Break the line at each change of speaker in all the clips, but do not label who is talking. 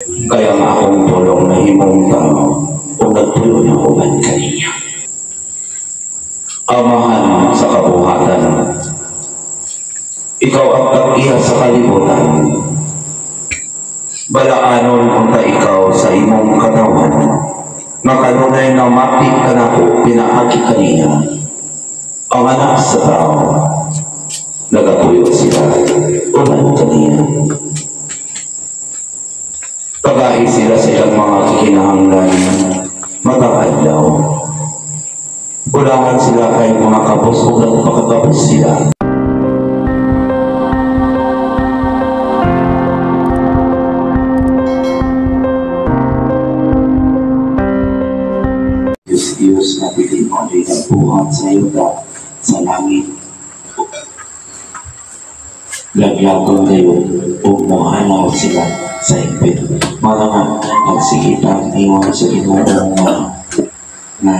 Kaya nga akong tulong na himong tao o nagtuloy na uban kaniya. Amahan sa kabuhatan, ikaw ang tag-iya sa kalibutan. Balaanon unta ikaw sa imong katawan, makanunay na mapit ka na ko pinaagi kaniya. Ang anak sa tao, nagatuyo sila uban kaniya. Pag-ai sila sa ilang mga kinahanglan, matakaadlaw. Ulangan sila kay mga kapos o nagpakagapos sila. Diyos na pili mo ay nagbuhat sa yuta sa langit. Laglagon kayo o mohanaw sila sa higpit. Mga nga, pagsikitan iwan sa inuong na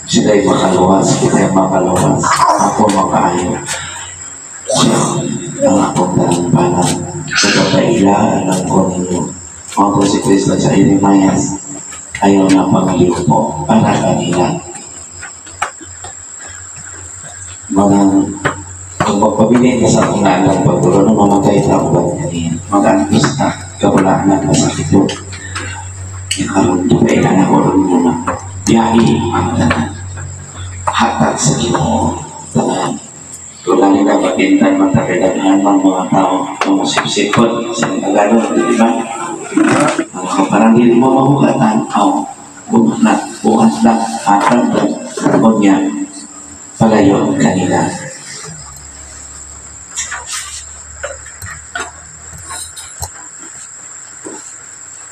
sila'y makaluwas, kita'y makaluwas, ako makaayo. Siya, ang akong talambanan, nagpapailaan ang ko ninyo. Mga po si Kristo sa Irimayas, ayaw na pangaliw po, para kanila. Mga, kung magpabilin ka sa kinaan ng pagtulo ng mamatay na ubat kanina, mag-antos na, kawalaan na masakit po. Ikaroon ito, kailan ako rin muna. Biyahe ang tanan. Hatag sa Ginoo. Tanan. Kung lang nila pagintan, matapilaghan ng mga tao, tumusip-sipot sa nagagano, di ba? Ang parang hindi mo mahukatan, buhat na, hatag na, huwag niya, palayo kanila.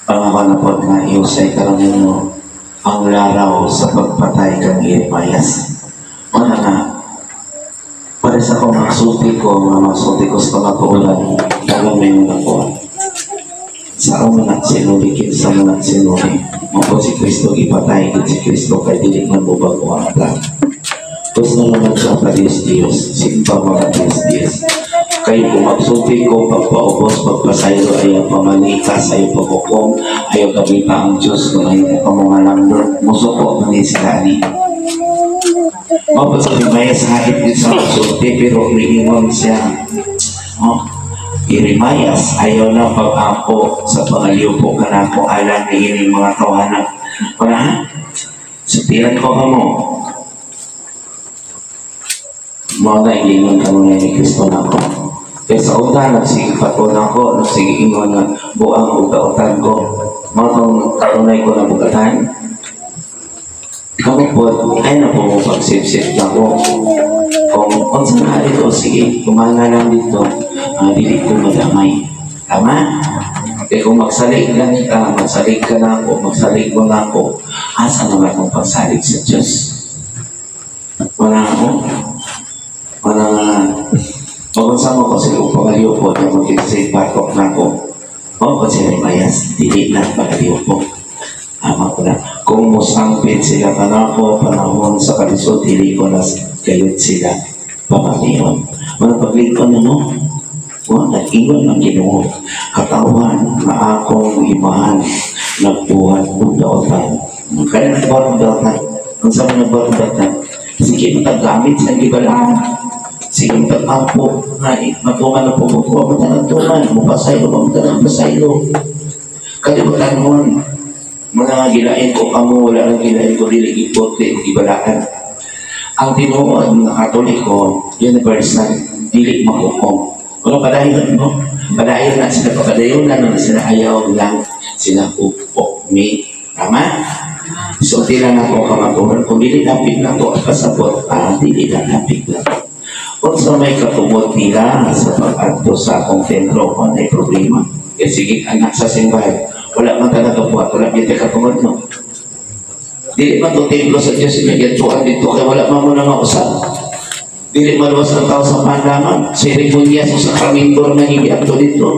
Pangawa na po na iusay karoon mo ang laraw sa pagpatay kang Irimayas. Mga nga, para sa kong magsulti ko sa mga paulan, dagang may mga po. Sa umanat sinulikin, sa umanat sinuli, mo si Kristo ipatay, si Kristo kay dilig na bubag o ang plan. Tapos na naman sa Diyos, simpa mga Diyos. Kayo kung magsulti ko, pagpaubos, pagpasaylo, ayaw pamalikas, ayaw pagkukom, ayaw gamita ang Diyos, kung ayaw ka mga langdor, musuko man sila ni. Mapag sa Irimayas, hahit din sa magsulti, pero umiingon siya. Irimayas, ayaw na pag-ako sa pangaliw po ka na ko, alam ni ining mga kawanan. Wala, sutiran ko ka mo. Mga ilingon ka muna ni Kristo na ko. Kaya sa utan, nagsigipat ko na ko, nagsigiingon na buang ugautan ko. Mga itong karunay ko na bugatan. Kami po, ay na po mo pagsip-sip na ko. Kung onsa na dito, sige, kumana lang dito, dili ko madamay. Tama? Kaya kung magsalig lang ka, magsalig ka na ako, magsalig mo na ako, asa naman kong pagsalig sa Diyos? Wala ako. Wala nga. Pag-unsama ko sila upangaliw po na mag-isip patok na ko. O, kung si Irimayas, dili na pagaliw po. Ama ko na. Kung musangpit sila ka na ko, panahon sa kalisod, dili ko na kayot sila pamaliyon. Mga paglikon na mo, nag-iwan ng Ginoo. Katawan na akong imahan, nagbuhat ng daotan. Kaya nagbuhat ng daotan. Kung saan nagbuhat ng daotan, sige, matagamit sa ibalaan. Sige, magpapampo, matungan na po mo, matanagtungan, mapasaylo, matanagpasaylo. Kalimutan mo, mga gilain ko kamo, wala nang gilain ko, dili ipote, ibalaan. Ang tinuod ng Katoliko, universal, dili makukom. Kung padayon mo, padayon na sila, padayon na sila, ayaw lang sila upok, may, tama? So, tila na po kamaturan, kung dili lapit na to, at pasabot, dili na lapit na to. Kung sa may katubot nila sa pag-adto sa akong templo, kung may problema, sige, anak sa simbahan, wala man talaga buhat, wala kita katubot, no? Dili man itong templo sa Diyos, inagyantuan dito, kaya wala man mo na mausap. Dili maluwas ang tao sa pandangan, seremonya sa sakramento na higyanto dito.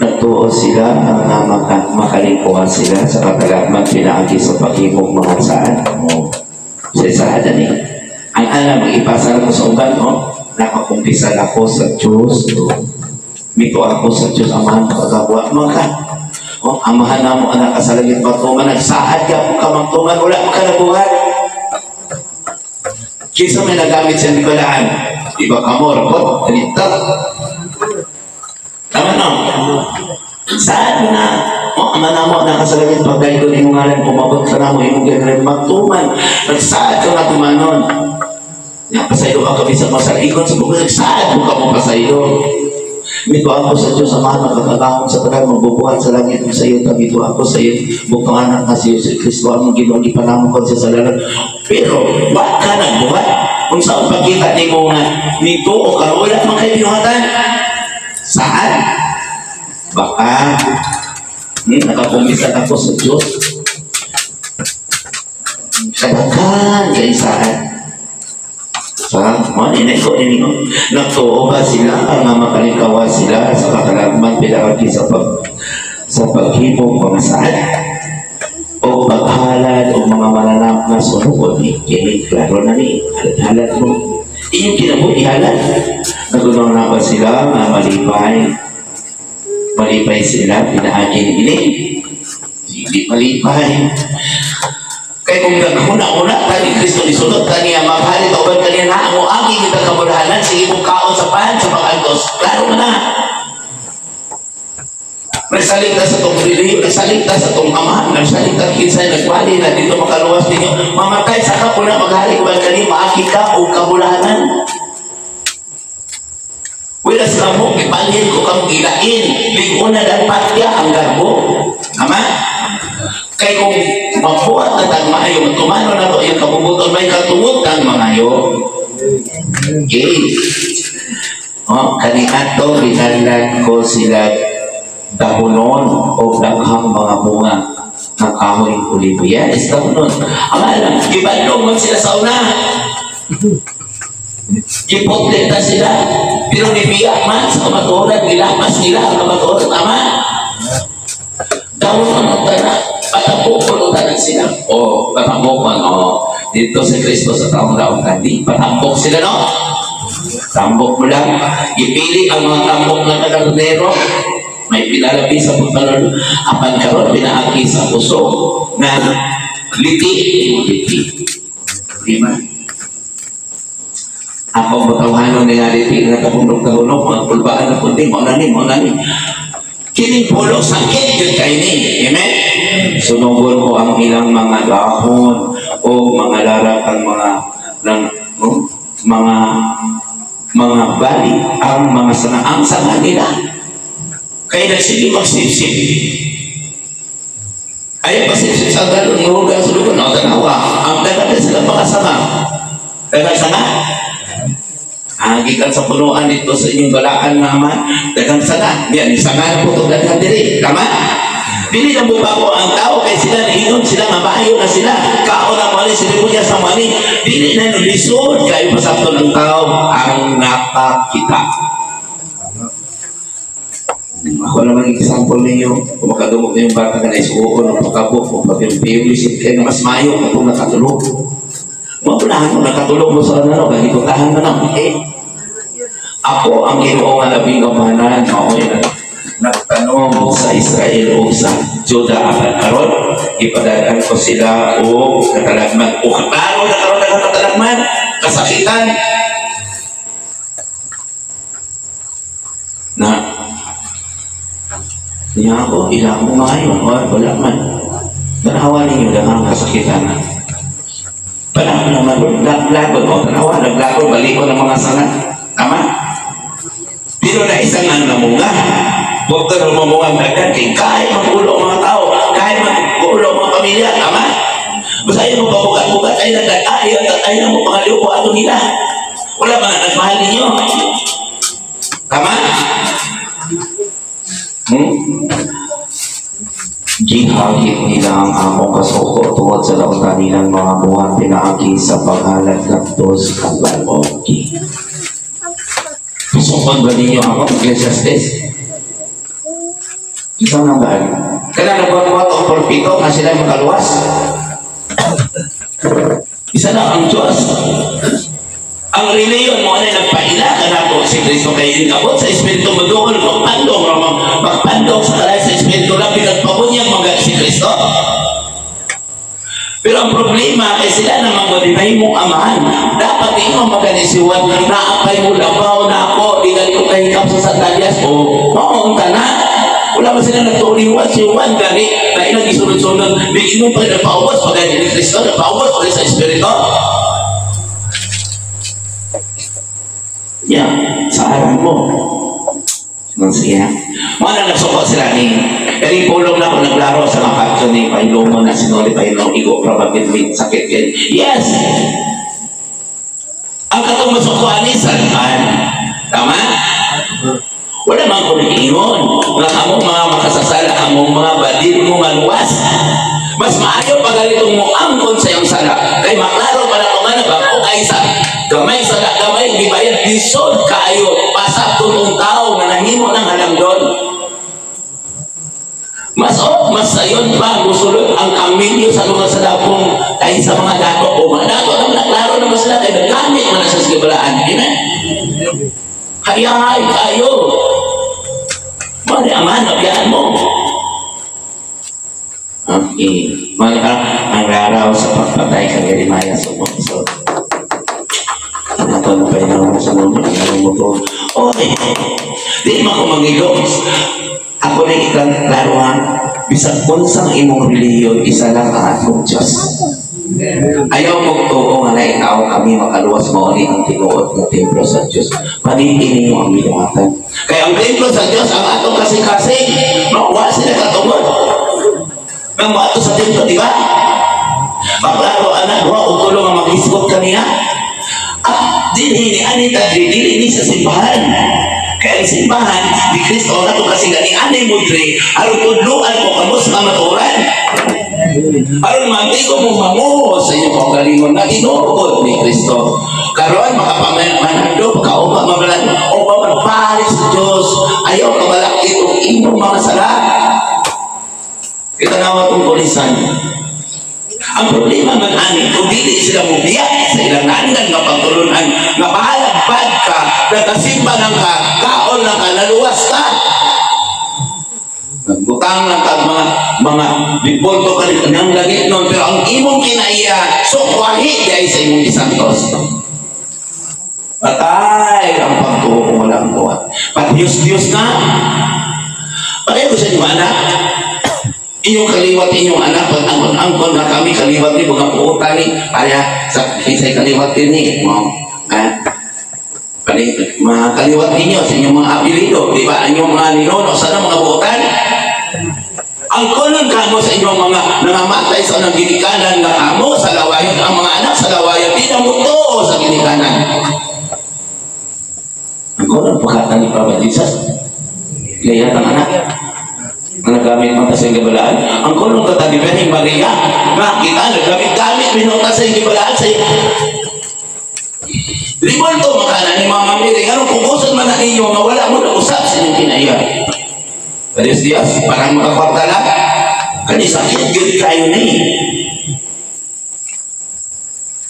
Nagtuo sila na makalingkuhan sila sa katalaman, pinaagi sa paghimog mga saan. Sa isahan niya. Ang alam, mag-ipasa ko sa uban, nakakumpisa na ako sa Diyos. Mito ako sa Diyos, amahan, pagkagawa. Mga O, amahan na mo anak ka sa langit magtuman, nagsaad ka ka magtuman, wala mo ka nabuhat. Kisa may nagamit sa Nicolaan, iba ka mo, rapot, ganito. Tama na? Saan na? O, ama na mo anak ka sa langit, pagkain ko ni mo ngalan, pumabot ka na mo, imong ganyan magtuman, nagsaad ka na tumanon. Pasaylo ka kami sa masalikon sa buong nagsaad mo ka mo pasaylo. Mito ako sa Diyos sa mga nakakagahon sa tagal magbubuhat sa langit mo sa iyo. Mito ako sa iyo bukang anak na si Kristo ang ginoon ipanamo ko sa salaran. Pero wag ka nagbuhat kung saan pagkita ni mo nga nito o karola mga kayo binuhatan. Saan? Baka nakapumisan ako sa Diyos. Kadakan kayo saan? Maninay ko ninyo nagtuo ba sila ang makalikawa sila sa kakalagman pinakaki sa paghibong pamasahan o paghalad o mga mananap na sunod kini klaro na ni halad mo inyong kinabuhi halad nagunaw na ba sila na malipay sila pinaagin ini hindi malipay. Kaya kung naghuna-una tani Kristo isunod tani ang maghali tauban kaniya na ang uagi kita kamulahanan sige mong kaon sa pan sa pag-antos klaro na nagsalita sa itong religion, nagsalita sa itong amahan, nagsalita kinsay nagwali na dito makaluwas ninyo mamatay sa ka po na maghali tauban kaniya maagi ka o kamulahanan wala sila mo ipalhin ko kang gilain liguna dan patya ang garbo tama? Kaya kung mabuhat na tang maayo, tumano na to yung kabubuton, may katungod tang maayo. Okay. O, kanina to, rinalad ko sila dahunon o daghang mga bunga ng kahoy olibo. Yan is dahunon. Ang alam, ibadlong man sila sa una. Ipotleta sila. Pero nibiyak man sa kamaturan, nilapas nila ang kamaturan. Tama? Dahunon ang tanak. Patambukon utanan sila. O, patambukon. O, dito si Kristo sa taong-taong kandi. Patambok sila, no? Tambok mo lang. Ipili ang mga tambok na kalarnero. May pinalabi sa pagkalaro. Apan karon pinaaki sa puso na liti. Liti. Lima. Ako matawhanon na liti na kapundok-kahunok. Mga pulbaan na kundi. Maunani. Kining pulo sakit yun kayo ni. Amen? Sunugol ko ang ilang mga dahon o mga larak ang mga bali ang mga sanaang sanga nila. Kaya nagsili magsipsip. Ayaw pasipsip sa galon, ngurugan sa lugon. O, tanawa. Ang dagat sila mga sanga. Dagat sanga? Gikan sa punuan dito sa inyong balaan naman dagang sana yan sanga na po itong dagang diri tama? Dili na bubago ang tao kay sila nahinom sila mabayo na sila kaon ang mali sila niya sa mali dili na nulisod kayo pasakto ng tao ang nakakita. Ako naman example ninyo kung makadumog na yung bata ka na isuko ng pagkabok o pag-piulisip kayo na mas mayo kung nakatulog. Mapunahan mo nakatulog mo sa ano kaya ikutahan mo na ako ang Ginoo nga labing kamahanan ako nagtanong sa Israel o sa Juda apan karon ipadadaan ko sila o katalagman o klaro na karon ng katalagman kasakitan na niya ako ilang mo ngayon wala man tanawa ninyo lang kasakitan na panahon naman naglagon o tanawa naglagon baliko ng mga sanga tama? Pero na isang namunga huwag ka nung mamunga magagad kahit magulo ang mga tao kahit magulo ang mga pamilya tama? Basta ayaw mo pabugat-bugat ayaw mo pangaliw po ato nila wala mga nagmahal ninyo tama? Gihagit nila ang among kasuko tungod sa lautan nilang mga buwan pinaagi sa paghalag kaptos kabalmogi. Pasukon ba ninyo ako Ecclesiastes? Isang nambal. Kaya nagwat-wat o pulpito na sila makaluwas. Isa na ang Diyos. Ang reliyon mo na nagpaila ka na po si Kristo kayo abot sa Espiritu Madukol magpandong sa kalay sa Espiritu lang pinagpapalala Pero ang problema ay sila naman madibahin mong amahan. Dapat di mo maganisiwan na apay mo labaw na ako, di ganito kahikap sa sandalyas o maunta na. Wala ba sila nagtuliwan si Juan gani na ilang isunod-sunod di mo pa nagpauwas pag ni Kristo, nagpauwas pag sa Espiritu. Sa alam mo siya mana nagsuko sila ni kaling pulong na ako naglaro sa mga caption ni Pailongo na sinuli Pailongo igo probably sakit yan. Yes, ang katong masukuan ni Salman tama. Wala man ko nag-ingon nga kamong mga makasasala, kamong mga badil mo maluwas. Mas maayo pagalitong mo angkon sa iyong sala kay maklaro para kung ano ba o kaysa gamay sala gamay gibayad lisod kaayo pasap tutong tao na nahimo ng halangdon. Mas sayon pa musulod ang kamilyo sa mga salapong kaysa mga dato o mga dato na naklaro naman sila kay nagamit man sa sigabalaan. Amen. Hayay kayo. Mali amanap yan mo. Okay. Mali ang laraw sa pagpatay kay Jeremiah sa so. Nato na pa yun sa mga mo to. Okay. Di mo ko magigos. Ako na ikang laruan. Bisag unsang imong reliyon, isa lang ang atong Diyos. Ayaw mong tuo nga na ikaw kami makaluwas mo ni ang tinuod ng templo sa Diyos. Panitin ninyo ang binuhatan. Kaya ang templo sa Diyos, ang atong kasing-kasing, makuha sila katungod. Nang maato sa templo, di ba? Maklaro, anak, o tulong ang mag-isgot kaniya. Dili anita, dili sa simbahan. Kaya ang simbahan, di Kristo, na ito kasi gani anay mudre, aron tudluan ko kamo sa kamaturan. Aron mantigo mo mamuho sa inyong kaugalingon na inuod ni Kristo. Karon makapamanhandog ka o mabalan o magparis sa Diyos. Ayaw kabalakit o inyong mga sala. Kita nawa itong pulisan. Ang problema man ani kung dili sila mubiyak sa ilang nandang nga pagtulunan nga bahalagpad ka, nagasimba ng ka, kaon ng ka, naluwas ka. Nagbutang lang ka mga bipolto ka ng langit nun, pero ang imong kinaiya, sukwahi dahil sa imong isantos. Patay ang pagtuo kung walang buwan. Patiyos-tiyos na. Pagay ko sa inyo anak, inyong kaliwat inyong anak, pag-angkon na kami kaliwat ni mga puutan ni, kaya sa kisay kaliwat din ni, mga kaliwat ninyo sa inyong mga apelido, di ba? Inyong mga ninono, sana mga puutan? Ang kulon kamo sa inyong mga nangamatay sa unang ginikanan na kamo sa lawayan, ang mga anak sa lawayan, di na muto sa ginikanan. Ang kulon, pagkatan ni Papa Jesus, kaya ang anak, ang nagamit mga sa gabalaan, ang kulong kataliban ni Maria, makita, nagamit-gamit, minuta sa gabalaan sa iyo. Limon to, makana ni Mama Miri, anong kukusan man na ninyo, nga wala mo na usap sa inyong kinaya. Kadis Diyos, parang makakwarta lang, kani sakit, gili kayo na eh.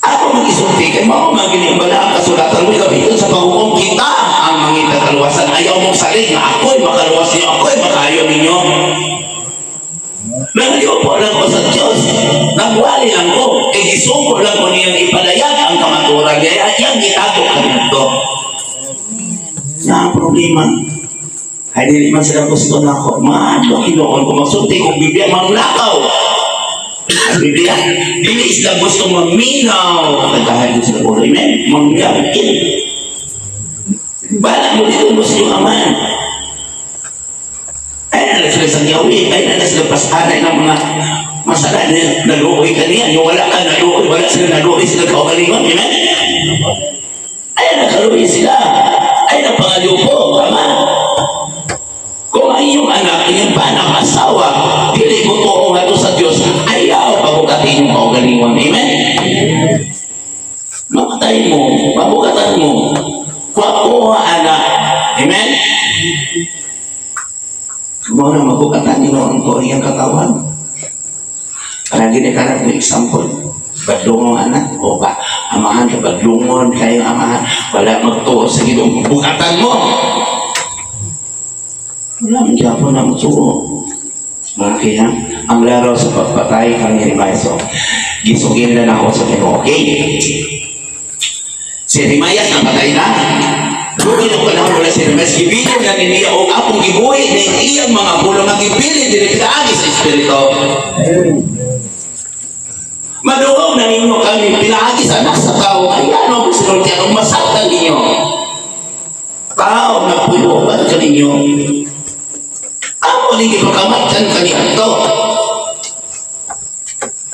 Ako mag-isulti, kay mga magiling bala ang kasulatan mo, gamitin sa paghukom kita, ang mangita kaluwasan, ayaw mong saling na ako'y makaluwas niyo, ako'y makayo ninyo. Nangayo po lang ko sa Diyos, nagwali lang ko, isuko lang ko niyang ipalayag ang kamaturan niya, yan itago ka nito. Na ang problema, ay dili man sila gusto na ako, maadlo kinuon ko, magsulti kong Biblia, manglakaw. Ang Biblia, dili sila gusto maminaw, kagahan sila po, amen, mangyakin. Bala mo dito mo sa iyong aman. Ay na sila sa Yahweh, ay na sila pasanay ng mga masala na naluoy ka niya, yung wala ka naluoy, wala sila naluoy, sila kaugalingon, amen? Ay na kaluoy sila, ay na pangalupo, tama? Kung ay yung anak, yung panang asawa, dili mo to nga to sa Diyos, ayaw pabukatin yung kaugalingon, amen? Makatay mo, pabukatan mo, kuha anak, amen? Kung na magukatan nyo ang Korean katawan, parang ginikarat mo example, badlungon anak, o ba, amahan ka, badlungon kayo amahan, wala magtuo sa gilong, bukatan mo. Wala, hindi ako na magsuo. Okay, ha? Ang laro sa pagpatay kang Jeremias. So, gisugin na ako sa Ginoo. Okay? Si Jeremias napatay na. Lugin ang panahon wala si Jeremias. Gibilin na niya o akong gibuhi na iyang mga pulong na gibilin din pinaagi sa Espiritu. Manuog na ninyo kami pinaagi sa nasa tao. Ay ano ang sinulti anong masaktan ninyo? Tao na puluban ka ninyo. Ako nigi pagkamatkan ka niya ito.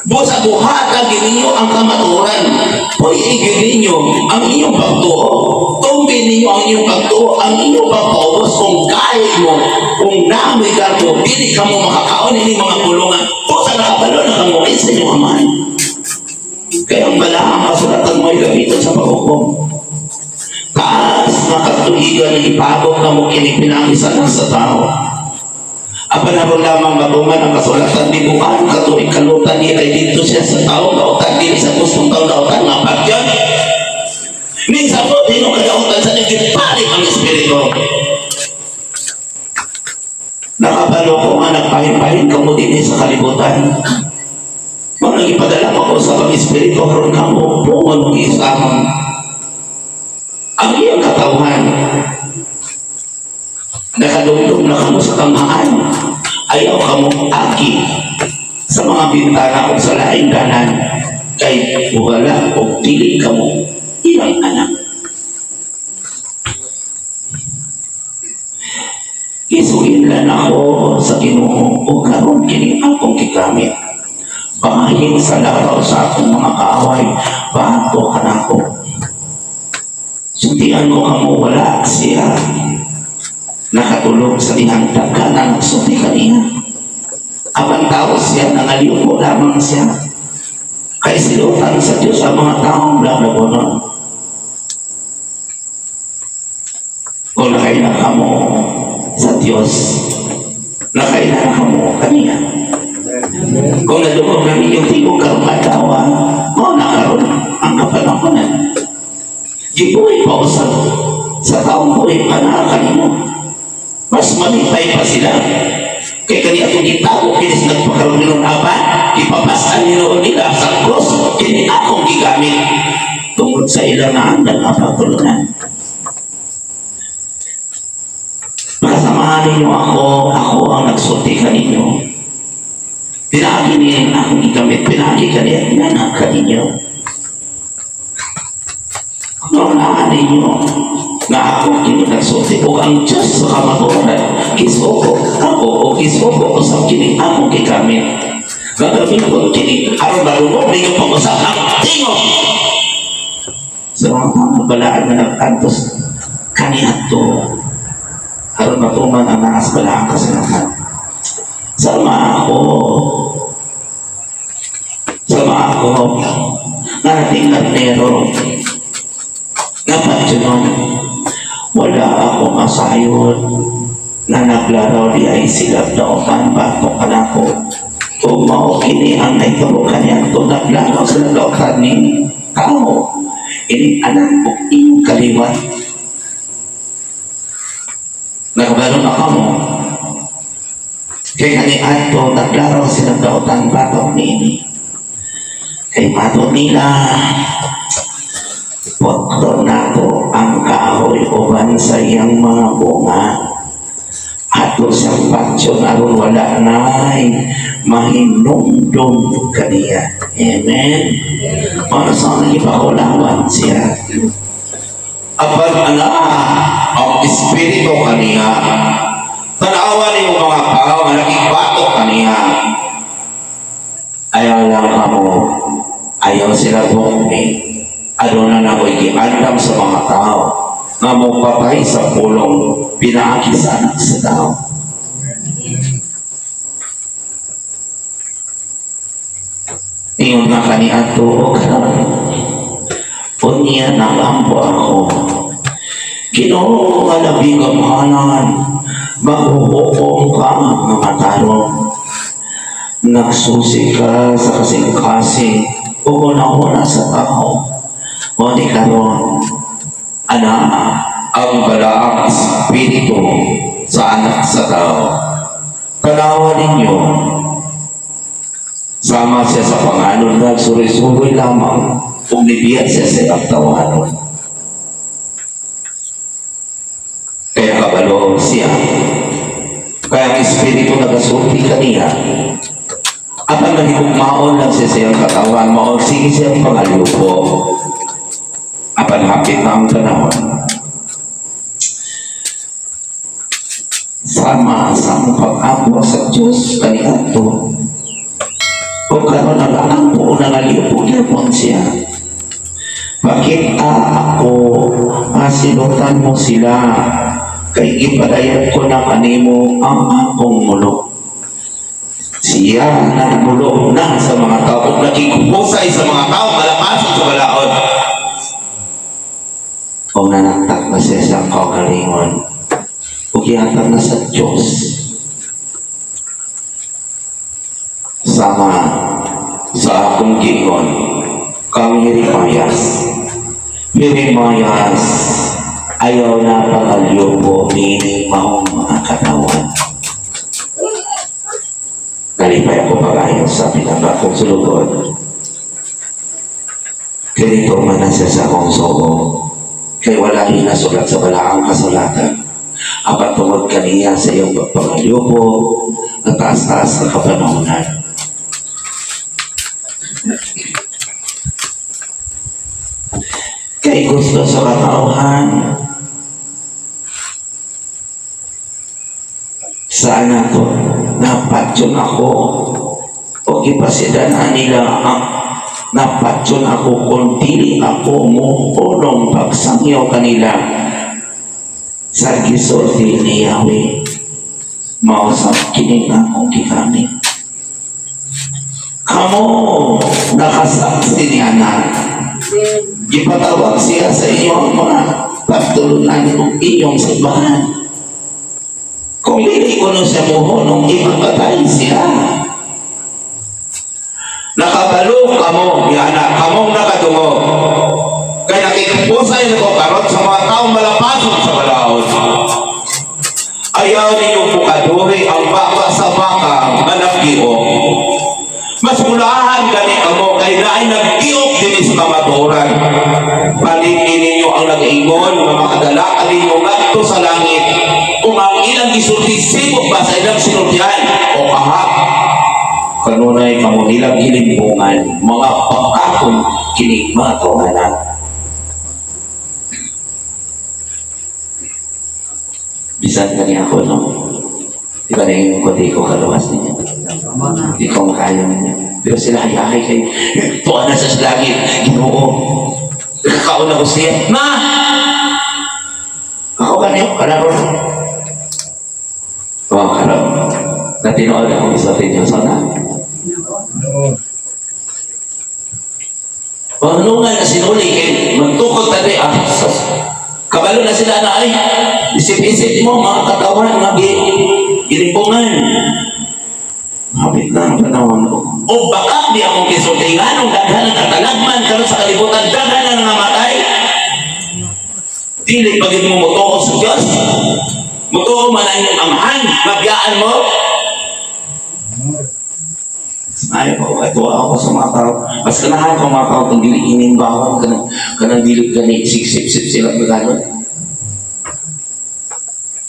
Busa buhatan ninyo ang kamaturan. Puigin ninyo ang inyong pagtuo. Tumbin ninyo ang inyong pagtuo, ang inyong pagpaubos kung kahit mo, kung namoy ka mo, hindi ka mo makakaon ng mga pulungan. Busa nakabalo na kamuhin sa inyong aman. Kaya ang balahang kasulatan mo ay gamitin sa paghukom. Kaas makatuligan ng ipagod na mo kinipinagisan sa tao. Apanaro lamang matungan ang kasulatan di bukan katuig kalutan niya kay dito siya sa tao kautan din sa gustong tao kautan nga pagyan. Minsan po din ang kautan sa nagipalik ang Espiritu. Nakabalo ko nga nagpahin-pahin ka mo din sa kalibutan. Mga nagipadala ako sa pag-Espiritu karon ka mo pungon ng isang ang iyong katauhan. Nakadumdum na kamo sa tamahan. Ayaw kamo aki sa mga bintana o sa laing danan kay wala o dili kamo ilang anak. Isuinlan ako sa Ginoo o karon kini akong gigamit. Bahin sa laraw sa akong mga kaaway, bato ka na ako. Suntian ko kamo wala siya. Nakatulog sa dihang dagka na nagsunti kanina. Abang tao siya, nangaliw ko lamang siya. Kay silutan sa Diyos ang mga taong blablabonon. Kung lakay na kamo sa Diyos, lakay na kamo kanina. Kung nadukog na ninyong tingog karong adawa, o nakaroon ang kapanahonan. Gibuhay pa o sa taong buhay pa na kanino. Mas malipay pa sila. Kaya kani atong gitago kinis nagpakaroon nila apa, ipapasan nila nila sa cross, kini akong gigamit tungkol sa ilang naandan apa tulunan. Makasamahan ninyo ako ang nagsulti kaninyo. Pinagi niya akong gigamit, pinagi kaniya, nanak kaninyo. Kung naan ninyo, na ako kini nagsulti o ang Diyos sa kamaturan kisoko ako o kisoko o sa kini akong gigamit gagawin ko kini aron marunong ninyo pag-usap ang tingog sa mga balaan na nagkantos kaniadto aron matuman ang naas balaan kasanahan. Sama ako na nating karnero dapat yun wala akong asayon na naglaraw di ay silap na upan batok ka na ko kung maukini ang naituro kanya kung naglaraw sa naglaokan ni tao ini anak ko iyong kaliwat nagbaro na ka mo kaya ni ato naglaraw sa naglaokan batok ni ini kay mato nila wakto na to ang kahoy uban sa iyang mga bunga ato siyang patsyon aron wala na'y mahinumdum kaniya. Amen. Para sa mga ipakulawan siya apan ang Espiritu kaniya tanawa niyo mga tao na nagigbatok kaniya ayaw lang kamo ayaw sila bukni ano na nako'y giandam sa mga tao nga mo patay sa pulong pinakisan sa tao. Ingon nga kaniadto o karon unya nalambo ako Ginoo nga labi kamahanan maghuhukom ka nga matarong nagsusi ka sa kasing-kasing o una-una sa tao o di karon ang balaang espiritu sa anak sa tao Tanawa ninyo, sama siya sa panganon, nagsuri-suri lamang, umibiyat siya sa pagtawanon. Kaya kabalo siya, kaya ang Espiritu nagasulti kaniya, at ang nagigugmaon lang siya siyang katawan, maon sige siyang pangalupo. Apan hapit na ang panahon. Sama sa pag-apo sa Diyos kaniadto. O karon nag-aampo na nalipo-lipon siya. Bakit ako masinutan mo sila? Kay ipadayat ko na kanimo ang akong mulok. Siya nagmulok na sa mga tao, nagigubusay sa mga tao, malapasan sa balaod. O nanaktak na siya sa kaugalingon. O gihatag na sa Diyos. Sama sa akong gingon, kang Jeremias. Jeremias, ayaw na pag-alyubo, meaning maong mga katawan. Nalipay ako pag-ayon sa pinagakong sulugod. Ganito man na siya sa akong sobo. Kaya wala rin nasulat sa balaang kasulatan. Apat tungod kaniya sa iyong pagpangalyupo na taas-taas na kapanahonan. Kaya gusto sa katauhan, saan ako? Napatyon ako. O ipasidanan nila ang napatyon ako kung dili ako mo unong pagsangyaw kanila sa gisulti ni Yahweh. Mausap kining akong gigamit. Kamo nakasaksi ni anak. Gipatawag siya sa iyong mga pagtulunan ng iyong simbahan. Kung hindi ko nun siya muhunong, ipagpatay siya. Nakabalo kamo, yana, kamong nakadungo. Kaya nakikipusay na ko karot sa mga taong malapason sa balaod. Ayaw ninyo pukaduri ang baka sa baka managkiok. Mas mulahan gani kamo, kaya na ay nagkiok din sa kamaturan. Paligin ninyo ang nag-ingon, mga makadala ninyo ngadto sa langit. Kung ang ilang isulti sibok ba sa ilang sinultihan o kahap. Kanunay kamo nilang ilimbungan, mga pangakon kinig mga tawanan. Bisan ka niya ako, no? Di ba na yung kundi ko kaluwas niya? Di ko makaya niya. Pero sila hayakay kayo, tuwa na sa langit, Ginoo. Kauna ko siya, Ma! Ako kanyo, kanaro. Oh, kanaro. Natinood akong isatin niyo sana. Ano nga na sinuli, magtukod tabi, kabalo na sila na ay, isip-isip mo, mga katawan, mga gilipungan. Habit na ang panahon ko. O baka di akong kisultingan, ang daghan ng katalagman, karon sa kalibutan, daghan na nangamatay. Dili pagin mo mutuo sa Diyos. Mutuo man ang iyong amahan, mabiyaan mo. Ayaw ko, katuwa ako sa mga tao. Mas kanahan ko mga tao itong dili-inin ba ako, kanang dili gani, sip-sip sila maganon.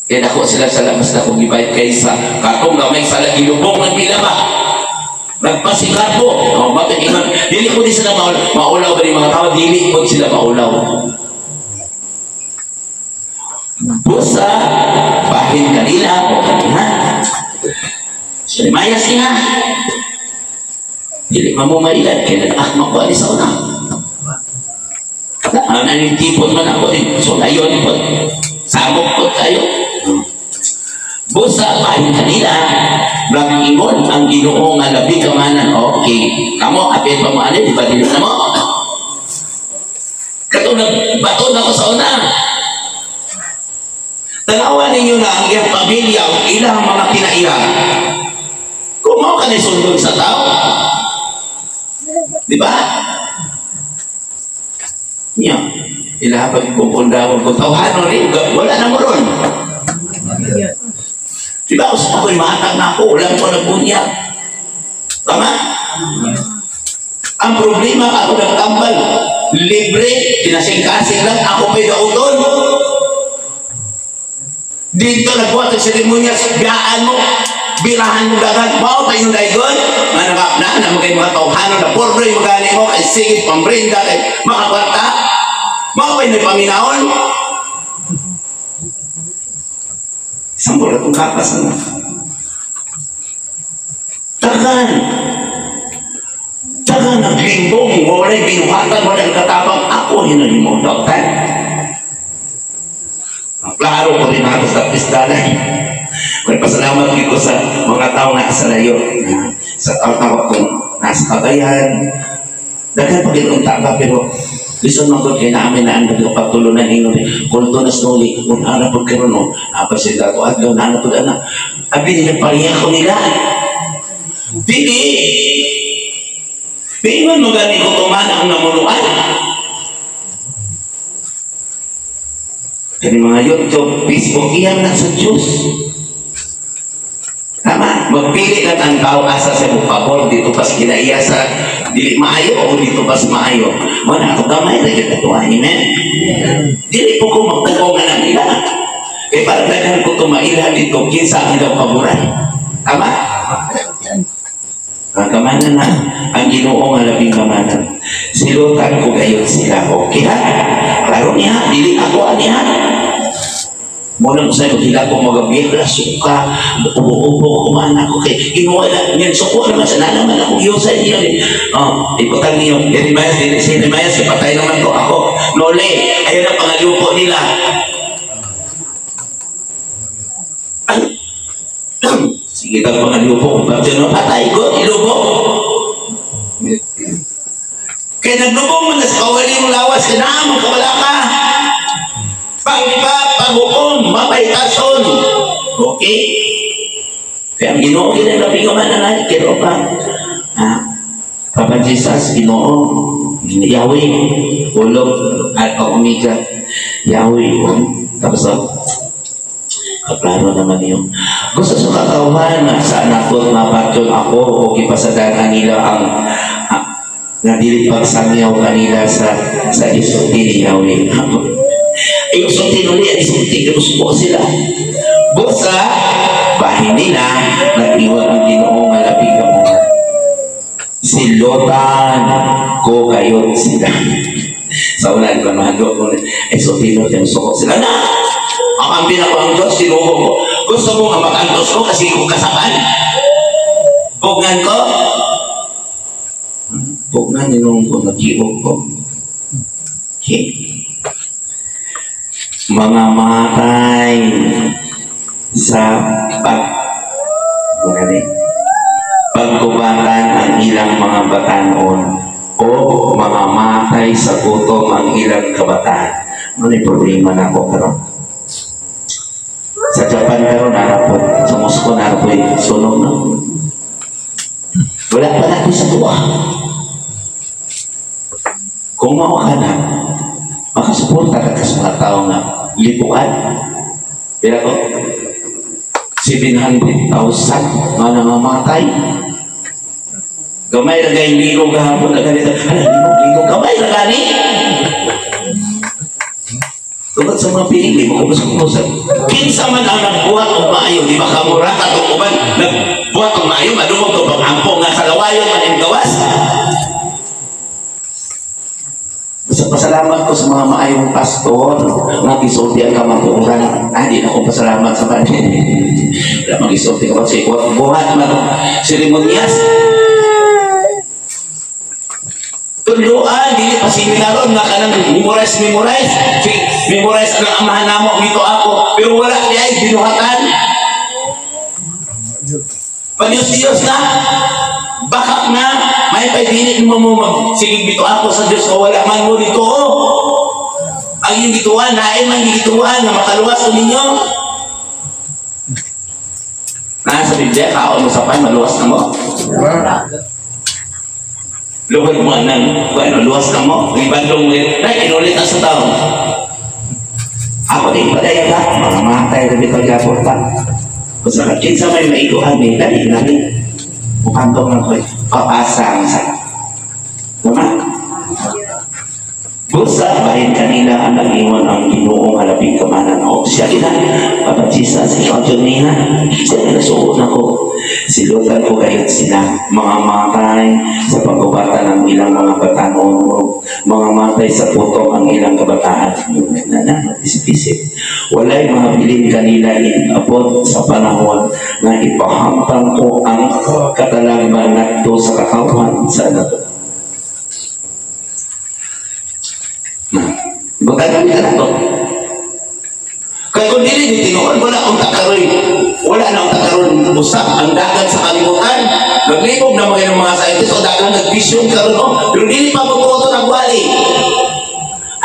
Kaya dako sila sa labas na kong gibayad kaysa katong na may sala ilubong ng pilama. Nagpasikat po. Bakit iman? Dili ko di sila maulaw ba mga tao? Dili ko sila maulaw. Busa, bahin kanila o kanina. Mayas niya. Dili mamumailan. Kaya nag-akmak ko sa una. Ano yung tipon man ako eh. So layon po. Samok po tayo. Busa, bahin kanila. Blangingon ang Ginoo nga labi kamanan. Okay. Kamu, apit pa mo ano, di ba dilis na mo? Katong baton ako sa una. Tanawan ninyo na ang iyong pamilya o ilang mga kinaiya. Kung mo ka nisundog sa tao. Di ba? Niya. Ilahapag kung kundawag ko tawhan rin. Wala na mo ron.
Diba, gusto ko'y matag na ako, walang ko nagbunyag. Tama? Ang problema, ako nagtambal, libre, kinasing-kasing lang, ako may dauton. Dito nagbuhat ang seremonyas, biyaan mo, birahan mo dagat, mau kayo na igon, manakap na mga mga tauhanan na pobre, magani mo, kay sigit, pambrinda, kay makakwarta, mau kayo na paminaon. Isang bola itong kapas na. Tagan naglimbong, wala'y binuhatan, wala'y katabang, ako hinalimutan. Klaro ko rin ako sa pistalan. May pasalamat ko sa mga tao na sa layo. Sa tao-tao kong nasa Cagayan. Dagan Panginoon taba, pero listen mo ko, kaya namin na ang nagpatulonan nyo. Kulto na snuli, kung ano po kayo, no? Apa siya dato, at gawin na po na. Abi nila pariya ko nila. Dili! Pingon mo gani ko tumana ang namuluan. Kani mga YouTube, Facebook, iyan na sa Diyos. Tama? Magpili lang ang tao asa sa bukabor, dito pas kinaiya sa dili maayo o dito pas maayo. Mana ako damay na kita ito, amen? Dili po ko magtagong na nila. Kaya parang dagan ko tumaila dito, kinsa ang daw paboran. Tama? Ang kamanan na, ang Ginoo nga labing kamanan. Silutan ko gayon sila. Okay ha? Klaro niya, dili ako niya. Muna ko sa'yo, hila ko magabira, suka, ubo-ubo, kumana ko kay Ginoo na, yan, suko naman sa nanaman ako, yusay niyo. Iputang niyo, Jeremias, ipatay naman ko ako. Nole, ayun ang pangalupo nila. Sige daw pangalupo, kung bakit yun, patay ko, ilupo. Kaya naglubong mo na sa kawali mo lawas, kaya magkawala ka. Pag-hukom, mapaytason. Okay? Kaya ang Ginoo, kinagapin ko man na kiro pa. Papa Jesus, Ginoo, Yahweh, ulog, at Omega, Yahweh, tapos kaplano naman yun. Gusto sa katawan na sa anak ko, mapatyon ako, o ipasadaan nila ang nadili pagsangyaw kanila sa isulti ni Yahweh. Ay, isulti nuli, ay isulti, kanusuko sila. Busa, bahin nila, nag-iwan ang Ginoo nga labing kamungan. Silutan ko kayo sila. Sa ulan ko, mahagok ko, ay isulti nuli, kanusuko sila. Na! Ang ambin ako ang Diyos, sinuho ko. Gusto mo nga mag-antos ko kasi kung kasapan. Bugnan ko. Bugnan ninong ko, nag-iwag ko. Okay. Mga matay sa pagkubatan ang ilang mga batanon o mga matay sa gutom ang ilang kabataan. Ano yung problema na ako karon? Sa Japan karon narapot, sa Moscow narapot, sunog na. Wala pa natin sa tuwa. Kung mao ka na, makasuporta ka sa mga tao na lipuan. Pero ko, 700,000 na nangamatay. Gamay na gayong ligo kahapon na ganito. Ligo gamay na gani. Tungkol sa mga pinili mo, kumusap-kusap. Kinsa man ang nagbuhat o maayo, di ba kamura katong uban, nagbuhat o maayo, madumog o pag-ampong nga sa lawayon man yung gawas. Pasalamat ko sa mga maayong pastor nga gisultihan ka mag-uuran. Di na akong pasalamat sa kanila. Wala mag-isulti ka kasi buhat man seremonyas. Tunduan, dili pa seminaron nga ka nang memorize. Memorize ang amahan namo, dito ako. Pero wala niya ay binuhatan. Pag-Diyos na, bakak na, may paidinit mo magsigig dito ako sa Diyos o wala man mo dito. Ang yung gituan, nain man yung gituan na makaluwas o ninyo. Nasa Biblia, kaon mo sa pay, maluwas na mo. Luwag mo anang, luwas na mo. Ibandong mo yun, inulit na sa taon. Ako din pala yun ka, mga matay na dito gapot pa. Basta kinsa may maiguhan ni dali na rin. Mukantong na ko papasa ang sa. Tama? Busa bahin kanila ang nag-iwan ang Ginoong halaping kamanan o siya kita Papa Jesus ikaw dyan niya siya nasuot na ko silutan ko kahit sila mga matay sa pagbabata ng ilang mga batanon o mga matay sa putong ang ilang kabataan isip-isip walay mga piling kanila inabot sa panahon na ipahampang ko ang katalagman nato sa kakawan sa nato. Magkakaroon ka na ito. Kaya kung dili ni tinuan, wala akong takaroy. Wala na akong takaroy. Usap ang dagat sa kalimutan. Naglibog na mga scientist o dagat nag-vision karoon. Pero dili pa mo ito nagwali.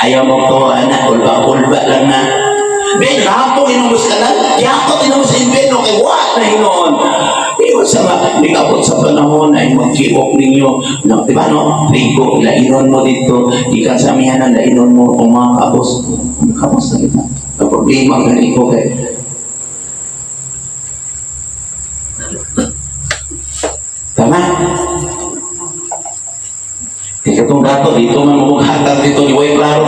Ayaw mo ito, anak. Ulba lang na. Ben, hapong inumus ka lang. Yakot inumus sa invento. Kaya wala na hinoon. Iwan sa nagabot sa panahon ay mag-kiok ninyo no, diba no? Rigo, ilainon mo dito ikan sa mihanan, ilainon mo kung mga kapos na ito ang problema ang ganito kay tama kaya itong dato dito mamughatag dito ni Way Claro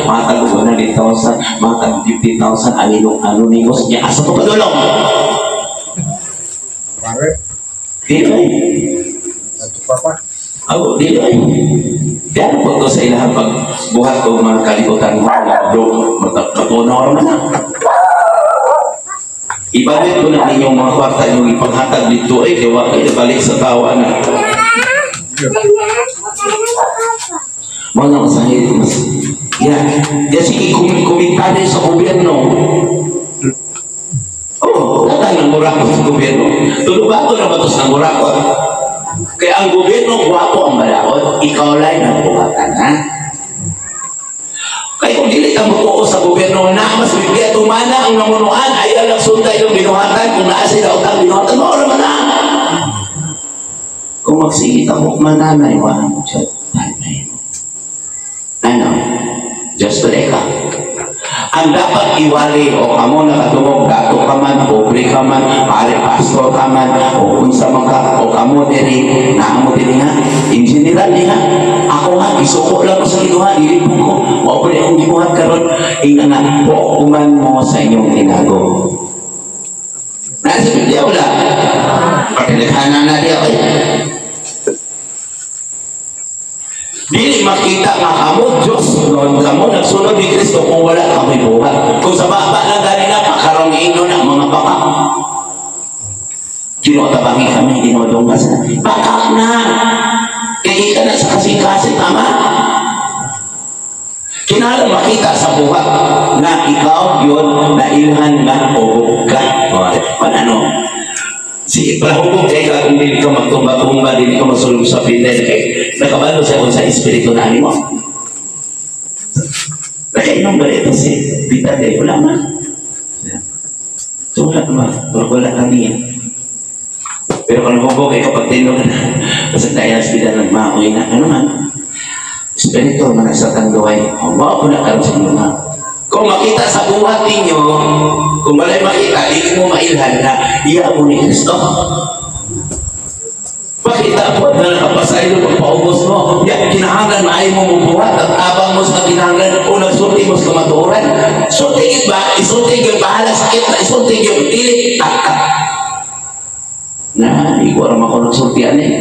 matag 100,000 matag 50,000 ano nigos niya asa ito padulong Dilay. Ako, dilay. Diyan po ko sa ilahan pag buhat ko mga kalibutan mo na matunaw naman na. Ibalik ko na inyong mga kwarta yung ipaghatag dito ay gawa kayo balik sa tawa na. Mga masahit mas. Yan sige komentary sa gobyerno. Oh, datang ng murakot sa gobyerno. Tulubato na batos ng murakot. Kaya ang gobyerno, guwapo ang malakot. Ikaw lang ang bukatan, ha? Kaya kung dili ka magpuo sa gobyerno na mas bigyan tumana ang namunuan, ayaw lang suntay yung binuhatan. Kung naasi daw ang binuhatan, maura man na. Kung magsigit ang mananay, wala mo siya. Ano? Just to ka. Ang dapat iwali o kamo nakatungog dato ka man, pobre ka man, pare pastor ka man, o unsa man ka, o kamo diri, naamo diri nga, engineer niya. Ako nga, isuko lang ko sa Ginoo, dilipon ko, o pwede akong gibuhat karon, inganan po kuman mo sa inyong tinago. Nasa Biblia wala. Pagkilaghanan na diya kayo. Dili makita nga kamo, Diyos, kamo nagsunod ni Kristo kung wala kami buhat. Kung sa baba lang gani na, pakarongino na mga baka. Ginutabangi kami, ginodonggas na. Baka na! Kaya ka na sa kasing-kasing, tama? Kinala makita sa buhat na ikaw yun na ilhan nga o ka. Ano? Si Prahubog kaya ka kung hindi ka magtumba-tumba, hindi ka masulong sa pinay, nakabalo sa sa espiritu na mo. Nakainom ba ito si Pita de wala man? So wala naman, wala kami yan. Pero kung hubog ay kapag tino ka na, kasi tayo na sila nagmakoy na, ano man? Espiritu na nasa tanduay, huwag ko na karoon sa inyo na. Kung makita sa buhat ninyo, kung malay makita, hindi mo mailhan na iya mo ni Kristo. Makita po na nakapasay mo pagpaubos mo. Yan, kinahanglan maayon mo bubuhat at abang mo sa kinahanglan o nagsulti mo sa kamaturan. Sulting ba? Isulting yung bahala sakit na isulting yung tilit. Na, hindi ko alam ako nagsultian eh.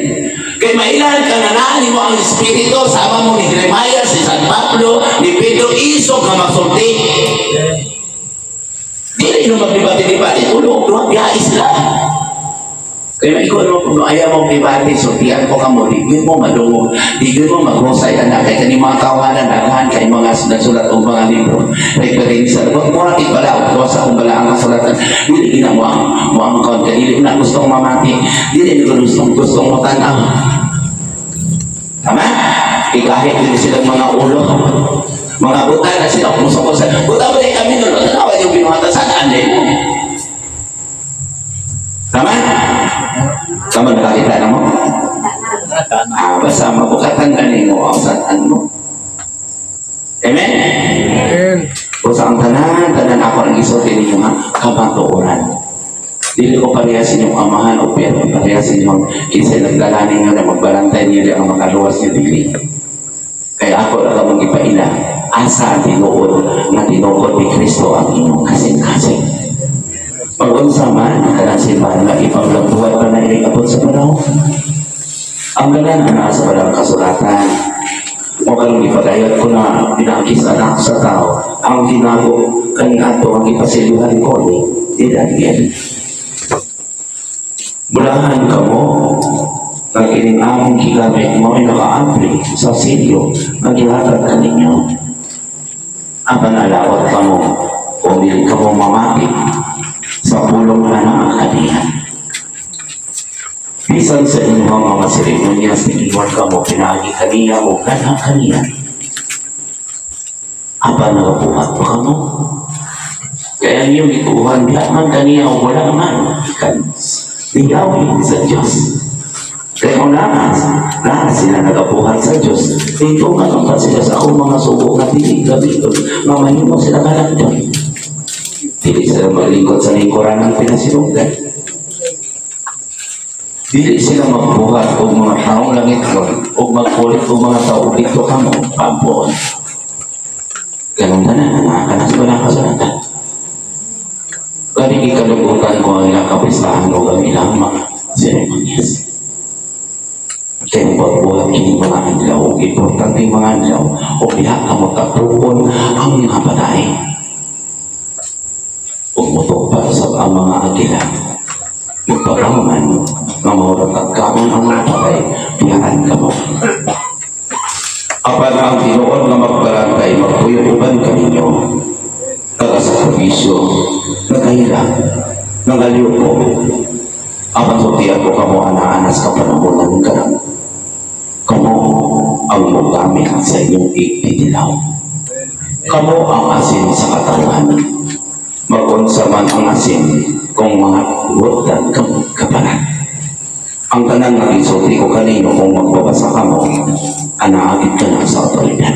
Kaya mailan ka na naan mo ang Espiritu, sama mo ni Jeremiah, si San Pablo, ni Pedro, isog na magsulti. Dili nyo magbibati-dibati, tulog, biyais lang. Kaya ikaw naman kung ayaw mong bibati, sultian ko ka mo, digil mo madungo, digil mo maghusay anak, kaya kani mga kawanan, nagahan kay mga nagsulat o mga libro, referensa, huwag mo natin pala, o sa kung bala ang kasulatan, dili na mo ang kawan ka, dili na gustong mamati, dili na gustong matanaw. Tama? Ikahit din silang mga ulo, mga buta na sila, kumusa-kusa, buta mo din kami nun, tanawa yung binuhatan, saan din mo? Tama? Tama nakakita na mo? Basta mabukatan ganin mo, saan mo. Amen? Amen. O sa ang tanan ako ang isulti ninyo ha, kamatuoran.
Dili ko parehas inyong amahan o parehas inyong kisay nagdalanin nyo na magbarantay niyo di ang makaluwas niyo dili. Kaya ako na mong ipaila, asa ang tinuod na tinukod ni Kristo ang inyong kasing-kasing. Pag-unsa man, kanang simbahan na ipaglabuhan pa na ilikapot sa panahon. Ang ganan na sa palang kasulatan, o kalong ipagayat ko na pinakis anak sa tao, ang ginago kanina ito ang ipasiluhan ko ni Daniel. Bulahan ka mo, nag-ining among gigamit mo ay naka-ampli sa silyo na gihatag ka ninyo. Ang panalawat ka mo, kung hindi ka mo mamati sa pulong na ng akadihan. Bisan sa inyong mga seremonyas, tingin ka mo, pinagi kaniya o kanang kaniya. Apa nagabuhat pa ka mo? Kaya niyo ituhan laman kaniya o wala man. Tingawin sa Diyos. Kaya kung lahat sila nagabuhat sa Diyos, ito nga pa sila sa akong mga subo na gabi mamahin mo sila kalagdan. Dili sila malingkod sa lingkuran ng pinasinugdan. Dili sila magbuhat o mga taong langit o magkulit o mga tao dito ka mo, pampuon. Ganun na nakakanas ko na kasulatan. Kaya ikalimutan ko ang ilang kapistahan o ang ilang mga seremonyas. Kaya buhat-buhat kini mga adlaw o importante mga adlaw o biyak ka mo tatukon ang mga patay. Umutok pa sa ang mga agila. Magpapangman na maurang agkamon ang mga patay, biyaan ka mo. Apan ang tinuon na magbarantay, magpuyuban ka ninyo. Taga-sakripisyo, nagahila, nangaliw ko. Apan sutiyan ko kamo ana-anas ka panamunan ka. Kamo ang magamit sa inyong ipinilaw. Kamo ang asin sa katawan. Mag-unsa man ang asin kung mga huwag kapalan. Ang tanan na isulti ko kanino kung magbabasa ka mo, anaagit ka na sa otoridad.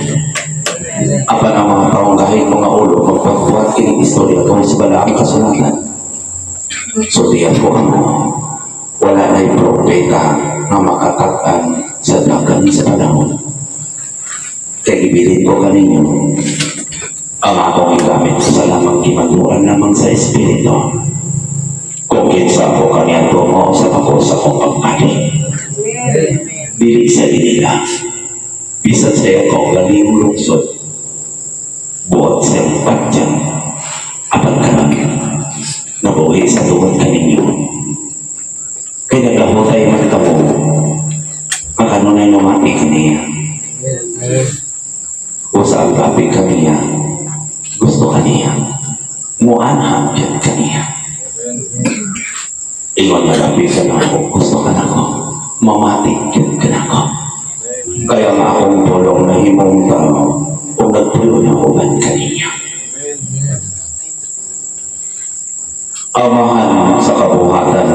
Apan ang mga taong kahit mga ulo, magpagbuhat kining istorya kung sa bala ang kasulatan. Sultihan ko kamo, wala na'y propeta na makatakan sa dagan sa panahon. Kaya ibilin ko kanino, ang akong igamit sa lamang kimaguan lamang sa Espiritu. Kung kinsa ko kaniya tumo sa ako sa kong pagpati. Dili sa dinila. Bisan sa akong galing lungsod. Buot sa iyong patyan. Apan karami. Nabuhi sa tuwan kaninyo. Kaya nagahutay man ka mo. Makanunay namati kaniya. O sa agapig kaniya. Gusto kaniya. Muanham yan kaniya. Iwan na lapisan ako, gusto ka na ko, mamatik yun ka na ko. Kaya nga akong tulong na himong tao, kung nagtulo na uban kaniya. Amahan sa kabuhatan,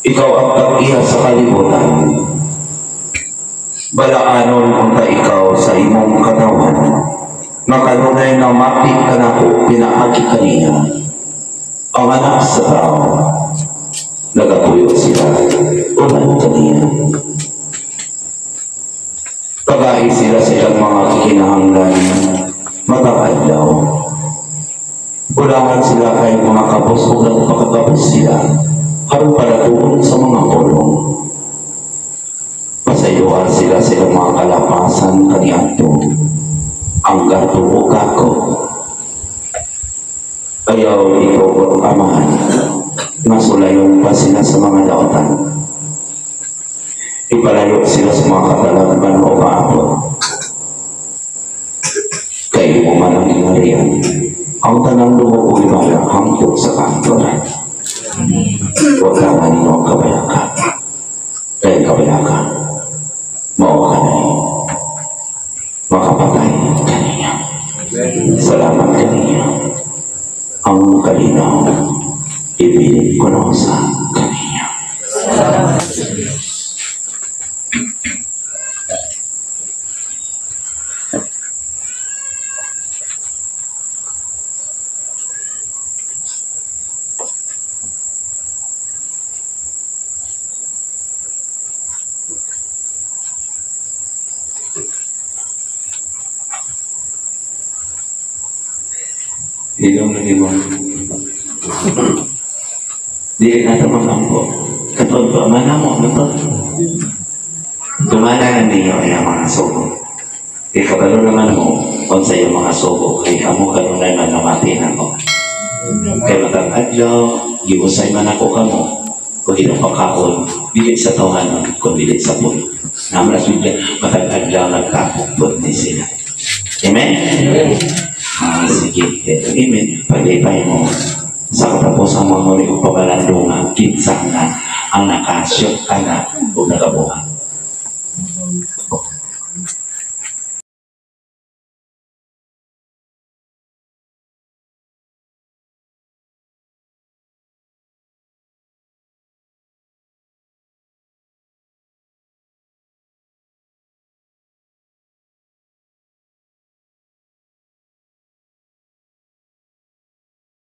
ikaw ang tag-iya sa kalibutan. Balaanon unta ikaw sa imong katawan, makanunay na matik ka na ko, pinaagi kaniya. Ang anak sa tao, nagapuyo sila, ulan kaniya. Pag-ai sila silang mga kinahanglan, matakaadlaw. Ulangan sila kay mga kapos o nagpakagapos sila, harong palatuon sa mga pulong. Pasayuan sila silang mga kalapasan kaniadto, ang gato o kako. Ayaw ikaw kong amahan, masulayon pa sila sa mga daotan. Ipalayo sila sa mga katalagman o kaapot. Kayo mo man ang inariyan, ang tanang lumukoy bala hangtod sa kantoran. Huwag naman mo ang kabayaka. Kaya kabayaka, mao ka na makapatay kaniya. Salamat kaniya. Ang kalinaw, ibilig ko na sa kaniya. Ilong lagi mo. Dili na ito makampo. Katod pa, manamo na ito. Kumana na ninyo ang mga sugo. Ikabalo naman mo, kung sa iyo mga sugo, kay kamo kanunay man namati na ko. Kay matang adlaw, giusay man ako kamo, kung ginapakaon, dili sa tawanan, kung dili sa puno. Namras bigla, matang adlaw nagkakupot ni sila. Amen? Sige, amen. Pag-ipay mo, sa katapusan mo muli kong pagalandungan, kinsa na ang nakasyok ka na o nagabuhan.